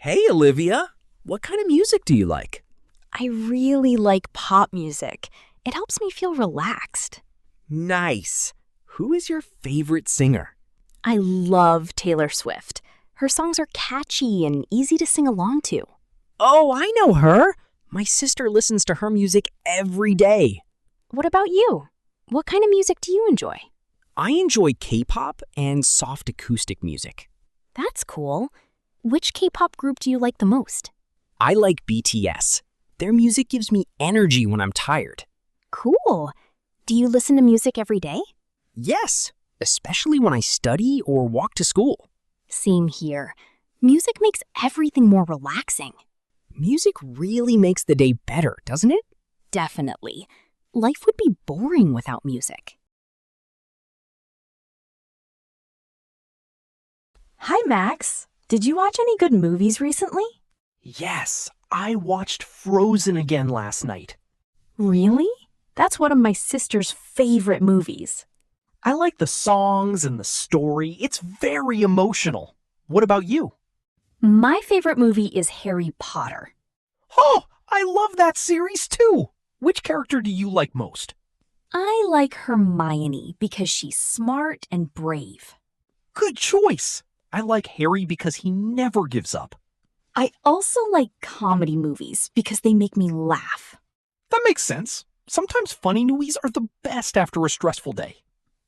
Hey, Olivia. What kind of music do you like? I really like pop music. It helps me feel relaxed. Nice. Who is your favorite singer? I love Taylor Swift. Her songs are catchy and easy to sing along to. Oh, I know her. My sister listens to her music every day. What about you? What kind of music do you enjoy? I enjoy K-pop and soft acoustic music. That's cool. Which K-pop group do you like the most? I like BTS. Their music gives me energy when I'm tired. Cool. Do you listen to music every day? Yes, especially when I study or walk to school. Same here. Music makes everything more relaxing. Music really makes the day better, doesn't it? Definitely. Life would be boring without music. Hi, Max. Did you watch any good movies recently? Yes, I watched Frozen again last night. Really? That's one of my sister's favorite movies. I like the songs and the story. It's very emotional. What about you? My favorite movie is Harry Potter. Oh, I love that series too. Which character do you like most? I like Hermione because she's smart and brave. Good choice. I like Harry because he never gives up. I also like comedy movies because they make me laugh. That makes sense. Sometimes funny movies are the best after a stressful day.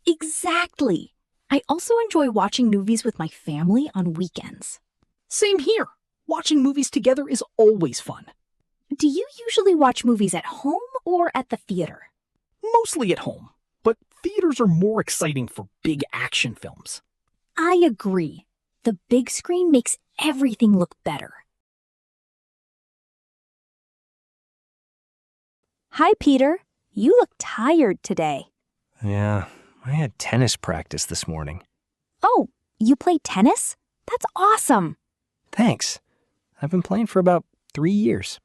Exactly. I also enjoy watching movies with my family on weekends. Same here. Watching movies together is always fun. Do you usually watch movies at home or at the theater? Mostly at home, but theaters are more exciting for big action films. I agree. The big screen makes everything look better. Hi, Peter. You look tired today. Yeah, I had tennis practice this morning. Oh, you play tennis? That's awesome. Thanks. I've been playing for about 3 years.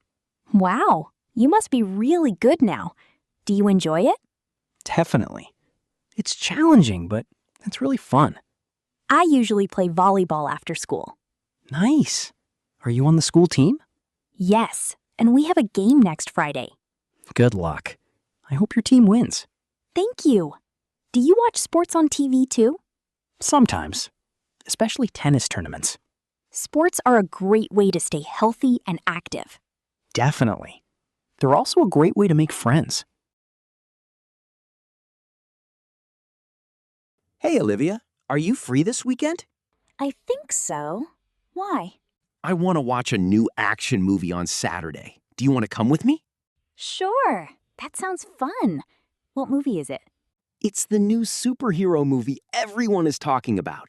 Wow, you must be really good now. Do you enjoy it? Definitely. It's challenging, but it's really fun. I usually play volleyball after school. Nice. Are you on the school team? Yes, and we have a game next Friday. Good luck. I hope your team wins. Thank you. Do you watch sports on TV too? Sometimes, especially tennis tournaments. Sports are a great way to stay healthy and active. Definitely. They're also a great way to make friends. Hey, Olivia. Are you free this weekend? I think so. Why? I want to watch a new action movie on Saturday. Do you want to come with me? Sure. That sounds fun. What movie is it? It's the new superhero movie everyone is talking about.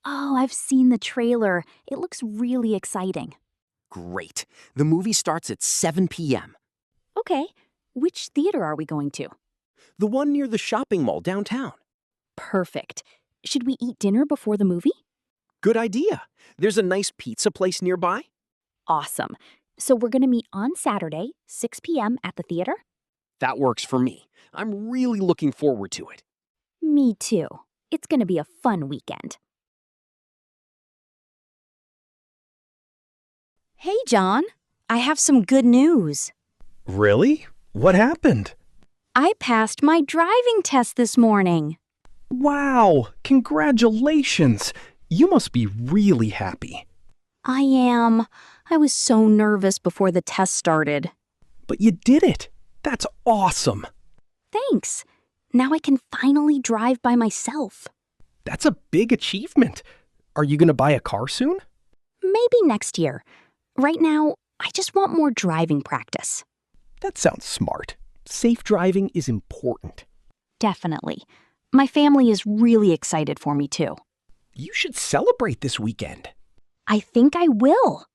Oh, I've seen the trailer. It looks really exciting. Great. The movie starts at 7 p.m. Okay. Which theater are we going to? The one near the shopping mall downtown. Perfect. Should we eat dinner before the movie? Good idea. There's a nice pizza place nearby. Awesome. So we're going to meet on Saturday, 6 p.m. at the theater? That works for me. I'm really looking forward to it. Me too. It's going to be a fun weekend. Hey, John. I have some good news. Really? What happened? I passed my driving test this morning. Wow, congratulations. You must be really happy. I am. I was so nervous before the test started. But you did it. That's awesome. Thanks. Now I can finally drive by myself. That's a big achievement. Are you going to buy a car soon? Maybe next year. Right now, I just want more driving practice. That sounds smart. Safe driving is important. Definitely. My family is really excited for me too. You should celebrate this weekend. I think I will.